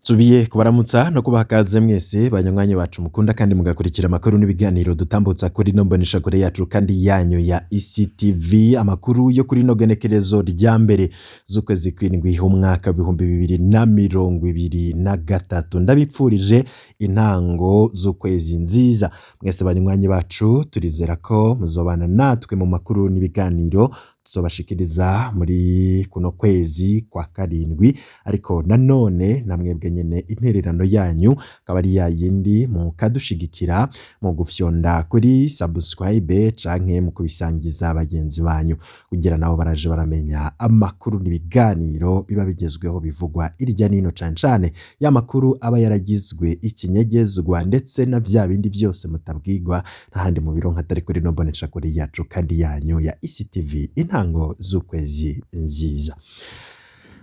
Subiye kubaramutsa no kubaha kaze mwese banywanyi bacu mukunda kandi mugakurikira amakuru n'ibiganiro dutambutsa kuri no mboneshakure yacu kandi yanyu ya ICTV. Amakuru yo kuri no genekerezo rya mbere z'ukwezi kw'indwi umwaka w'ibihumbi 2023. Ndabipfurije intango z'ukwezi nziza. Mwese banywanyi bacu turizera ko muzobana natwe mu makuru n'ibiganiro tuzobashikiriza muri kuno kwezi kwa karindwi, ariko nanone namwebwe nyene intererano yanyu akaba ari yayindi mu kadushigikira mu gufyonda kuri subscribe canke mu kubisangiza abagenzi banyu kugira nabo baraje baramenya amakuru n'ibiganiro biba bigezweho bivugwa irya nino cane cane ya makuru aba yaragizwe ikinyegezwa ndetse na vya bindi vyose mutabwirwa n'ahandi mu bironka atari kuri no mboneshakure yacu kandi yanyu ya ICTV. Intango z'ukwezi nziza.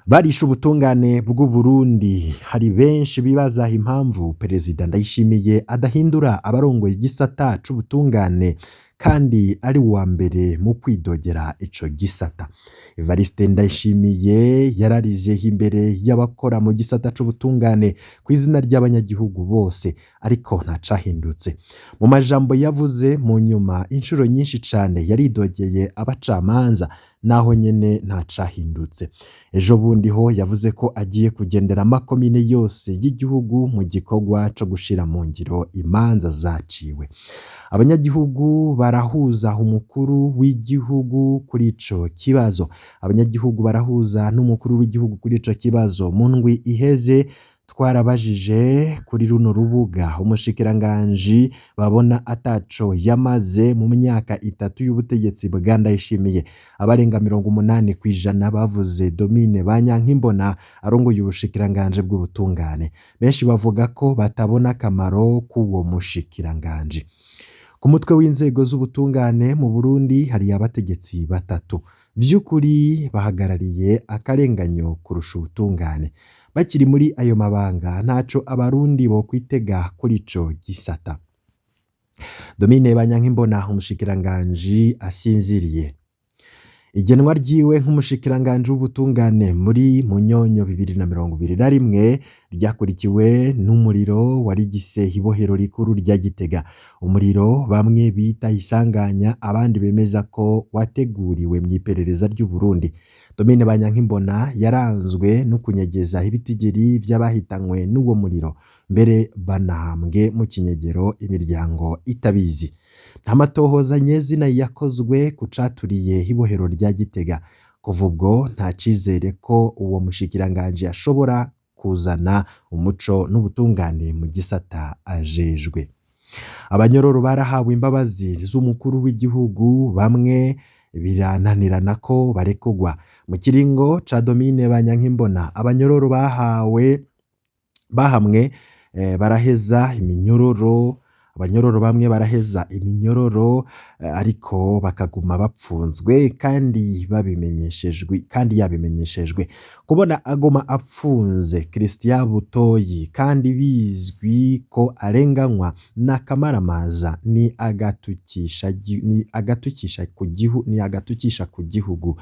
Barisha ubutungane bw'u Burundi. Hari benshi bibaza impamvu Perezida Ndayishimiye adahindura abarongoye igisata c'ubutungane kandi ari uwa mbere mu kwidogera ico gisata. Evariste Ndayishimiye yararize imbere y'abakora mu gisata c'ubutungane ku izina ry'abanyagihugu bose, ariko ntacahindutse. Mu majambo yavuze mu nyuma inshuro nyinshi cane yaridogeye abacamanza, naho nyene ntacahindutse. Ejo bundi ho yavuze ko agiye kugendera amakomine yose y'igihugu mu gikorwa co gushira mu ngiro imanza zaciwe. Abanyagihugu barahuza umukuru w'igihugu kuri ico kibazo. Abanyagihugu barahuza n'umukuru w'igihugu kuri ico kibazo. Mu ndwi iheze twarabajije kuri runo rubuga umushikiranganji babona ataco yamaze mu myaka 3 y'ubutegetsi bwa Ndayishimiye. Abarenga 80% bavuze Domine Banyankimbona arongoye ubushikiranganji bw'ubutungane. Benshi bavuga ko batabona akamaro k'uwo mushikiranganji. Ku mutwe w'inzego z'ubutungane mu Burundi hari abategetsi batatu vy'ukuri bahagarariye akarenganyo kurusha ubutungane. Bakiri muri ayo mabanga ntaco abarundi bo kwitega kuri ico gisata. Domine Banyankimbona umushikiranganji asinziriye. Igenwa ryiwe nk'umushikiranganji w'ubutungane muri Munyonyo 2021 ryakurikiwe n'umuriro warigise ibohero rikuru rya Gitega. Umuriro bamwe bita isanganya, abandi bemeza ko wateguriwe mw'iperereza ry'u Burundi. Domine Banyankimbona yaranzwe no kunyegeza ibitigiri vy'abahitanywe n'uwo muriro, mbere banahambwe mu kinyegero imiryango itabizi. Nta matohoza nyezina yakozwe kucaturiye ibohero rya Gitega. Kuva ubwo nta cizere ko uwo mushikiranganji ashobora kuzana umuco n'ubutungane mu gisata ajejwe. Abanyororo barahawe imbabazi z'umukuru w'igihugu, bamwe birananirana ko barekugwa. Mu kiringo ca Domine Banyankimbona abanyororo bahamwe baraheza iminyororo. Abanyororo bamwe baraheza iminyororo ariko bakaguma bapfunzwe kandi yabimenyeshejwe. Kubona agoma apfunze Christian Butoyi kandi bizwi ko arenganywa n'akamaramaza ni agatukisha ku gihugu.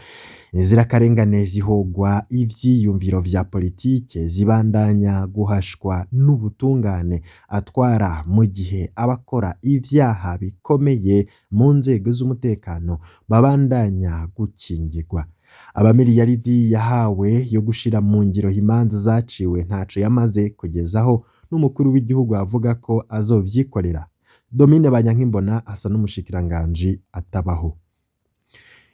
Inzirakarengane zihogwa ivyiyumviro vya politike zibandanya guhashwa n'ubutungane atwara, mu gihe abakora ivyaha bikomeye mu nzego z'umutekano babandanya gukingirwa. Abamiliyaridi yahawe yo gushira mu ngiro imanza zaciwe ntaco yamaze kugezaho, n'umukuru w'igihugu avuga ko azovyikorera. Domine Banyankimbona asa n'umushikiranganji atabaho.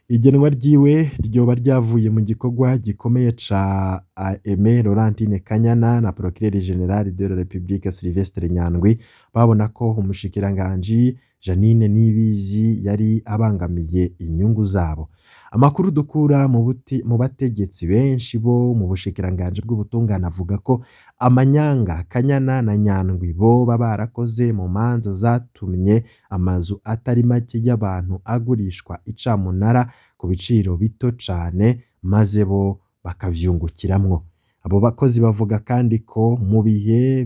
Igenwa ryiwe ryoba ryavuye mu gikorwa gikomeye ca Aime Laurentine Kanyana na Procureur General de la République Sylvestre Nyandwi. Babona ko umushikiranganji Janine Nibizi yari abangamiye inyungu zabo. Amakuru dukura mu bategetsi benshi bo mu bushikiranganji bw'ubutungane avuga ko amanyanga Kanyana na Nyandwi bo barakoze mu manza zatumye amazu atari make y'abantu agurishwa icamunara ku biciro bito cane, maze bo bakavyungukiramwo. Abo bakozi bavuga kandi ko mu bihe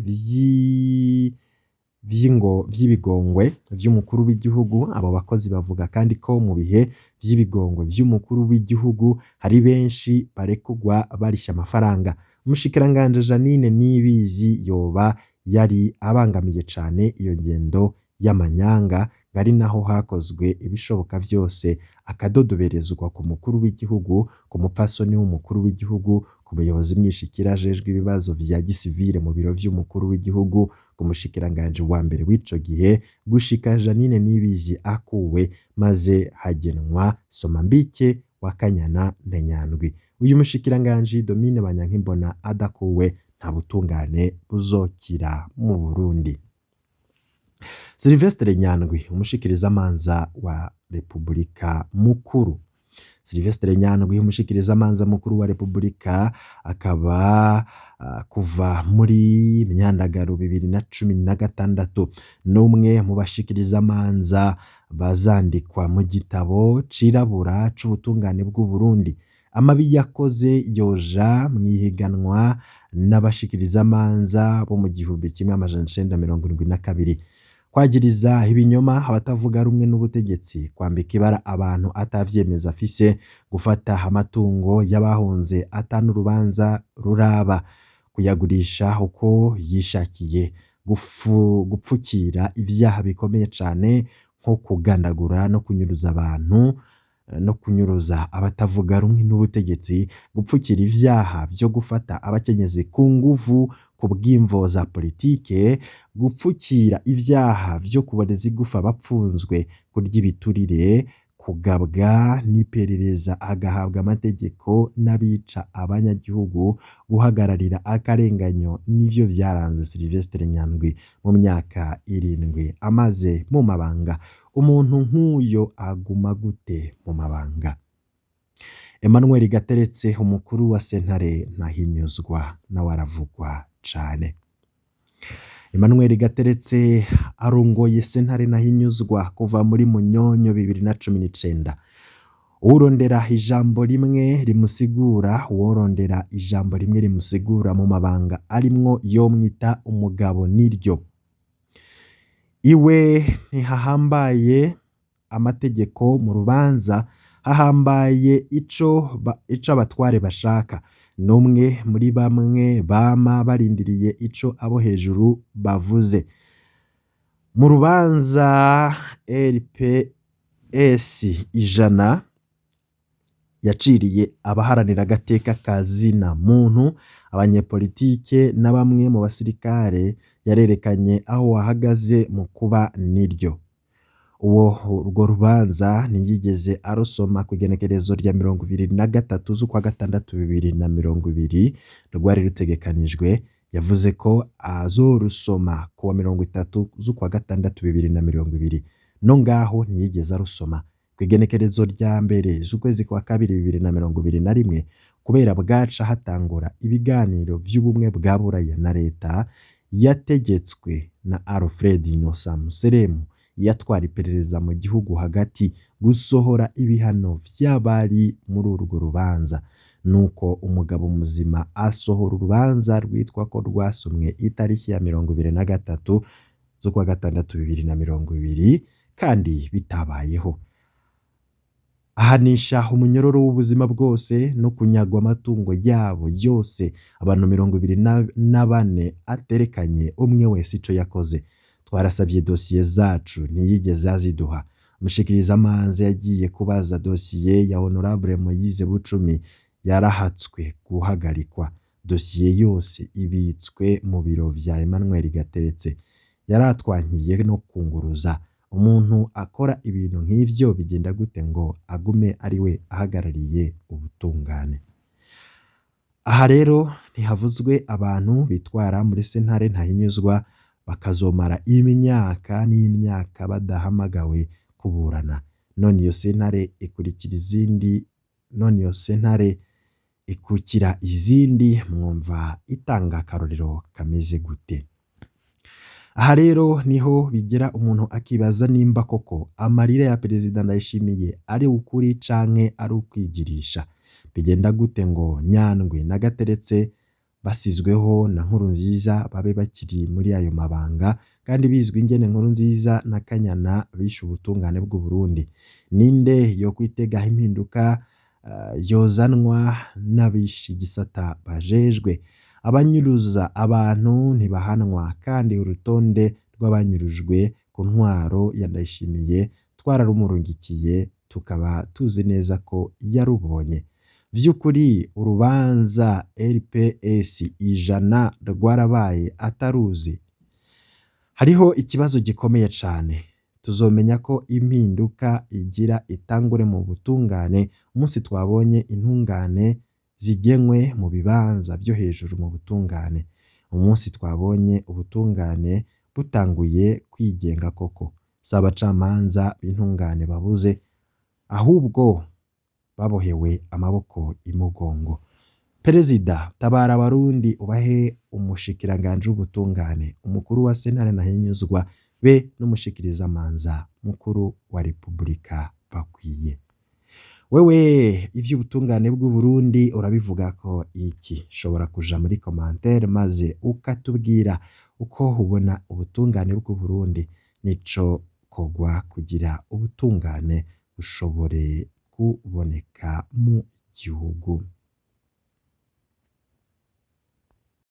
vy'ibigongwe vy'umukuru w'igihugu, abo bakozi bavuga kandi ko mu bihe vy'ibigongwe vy'umukuru w'igihugu hari benshi barekugwa barisha amafaranga. Umushikiranganje Jeanine Niyibizi yoba yari abangamiye cane iyo ngendo y'amanyanga, ari naho hakozwe ibishoboka vyose akadodoberezwa ku mukuru w'igihugu, ku mupfasoni w'umukuru w'igihugu, ku muyobozi mwishikira ajejwe ibibazo vya gisivile mu biro vy'umukuru w'igihugu, ku mushikiranganje wa mbere w'ico gihe, gushika Jeanine Niyibizi akuwe maze hagenwa Somambike wa Kanyana na Nyandwi. Uyu mushikiranganje Domine Banyankimbona adakuwe nta butungane buzokira mu Burundi. Sylvestre Nyandwi, umushikirizamanza wa Repubulika mukuru. Sylvestre Nyandwi, umushikirizamanza mukuru wa Repubulika, akaba kuva muri Myandagaro 2016 n'umwe mu bashikirizamanza bazandikwa mu gitabo cirabura c'ubutungane bw'u Burundi. Amabi yakoze yoja mwihiganwa n'abashikirizamanza bo mu 1972. Kwagiriza ibinyoma abatavuga rumwe n'ubutegetsi, kwambika ibara abantu atavyemeza afise, gufata amatungo y'abahunze atanurubanza ruraba, kuyagurisha uko yishakiye, gupfukira ivyaha bikomeye cane nko kugandagura no kunyuruza abantu no kunyuruza abatavuga rumwe n'ubutegetsi, gupfukira ivyaha vyo gufata abakenyezi ku nguvu ku bw'imvo za politike, gupfukira ivyaha vyo kuboreza igufa bapfunzwe, kurya ibiturire, kugabwa n'iperereza agahabwa amategeko n'abica abanyagihugu, guhagararira akarenganyo, nivyo vyaranze Sylvestre Nyandwi mu myaka 7 amaze mu mabanga. Umuntu nk'uyo aguma gute mu mabanga? Emmanuel Gateretse, umukuru wa sentare Ntahinyuzwa, nawe aravugwa cane. Emmanuel Gateretse arongoye sentare Ntahinyuzwa kuva muri Munyonyo 2019. Uworondera ijambo rimwe rimusigura mu mabanga arimwo yomwita umugabo niryo. Iwe ntihahambaye amategeko mu rubanza, hahambaye ico abatware bashaka. Numwe muri bamwe bama barindiriye ico abo hejuru bavuze. Mu rubanza RPS 100 yaciriye abaharanira agateka kazina muntu, abanyepolitike na bamwe mu basirikare, yarerekanye aho wahagaze mu kuba niryo. Urwo rubanza ntiyigeze arusoma ku igenekerezo rya 23 z'ukwa gatandatu 2020 rwari rutegekanijwe. Yavuze ko azorusoma ku wa 30 z'ukwa gatandatu 2020. No ngaho ntiyigeze arusoma ku igenekerezo rya mbere z'ukwezi kwa kabiri 2021 kubera bwaca hatangura ibiganiro vy'ubumwe bwa Buraya na leta yategetswe na Alfred Innocent Museremu yatwara iperereza mu gihugu hagati gusohora ibihano vy'abari muri urwo rubanza. Nuko umugabo muzima asohora urubanza rwitwa ko rwasomwe itariki ya 23 z'ukwa gatandatu 2020 kandi bitabayeho. Ahanisha umunyororo w'ubuzima bwose no kunyagwa amatungo yabo yose abantu 24 aterekanye umwe wese ico yakoze. Twarasavye dosiye zacu ntiyigeze aziduha. Umushikirizamanza yagiye kubaza dosiye ya Honorable Moise Bucumi yarahatswe guhagarikwa. Dosiye yose ibitswe mu biro vya Emmanuel Gateretse. Yaratwankiye no kunguruza. Umuntu akora ibintu nk'ivyo bigenda gute ngo agume ari we ahagarariye ubutungane? Aha rero ntihavuzwe abantu bitwara muri sentare Ntahinyuzwa bakazomara imyaka n'imyaka badahamagawe kuburana. None iyo sentare ikukira izindi, mwumva itanga akarorero kameze gute? Aha rero niho bigera umuntu akibaza nimba koko amarira ya Perezida Ndayishimiye ari ukuri canke ari ukwigirisha. Bigenda gute ngo Nyandwi na Gateretse basizweho na Nkurunziza babe bakiri muri ayo mabanga, kandi bizwi ingene Nkurunziza na Kanyana bishe ubutungane bw'u Burundi? Ninde yo kwitegaho impinduka yozanwa n'abishe igisata bajejwe. Abanyuruza abantu ntibahanwa kandi urutonde rw'abanyurujwe ku ntwaro ya Ndayishimiye twararumurungikiye tukaba tuzi neza ko yarubonye. Vy'ukuri urubanza RPS ijana rwarabaye ataruzi. Hariho ikibazo gikomeye cane. Tuzomenya ko impinduka igira itangure mu butungane umunsi twabonye intungane zigenwe mu bibanza vyo hejuru mu butungane. Umunsi twabonye ubutungane butanguye kwigenga koko. Si abacamanza b'intungane babuze, ahubwo babohewe amaboko imugongo. Perezida, tabara abarundi ubahe umushikiranganje w'ubutungane, umukuru wa sentare ntahinyuzwa be n'umushikirizamanza mukuru wa Repubulika bakwiye. Wewe ivy'ubutungane bw'u Burundi urabivuga ko iki? Shobora kuja muri commentaire maze ukatubwira uko ubona ubutungane bw'u Burundi nico kogwa kugira ubutungane bushobore kuboneka mu gihugu.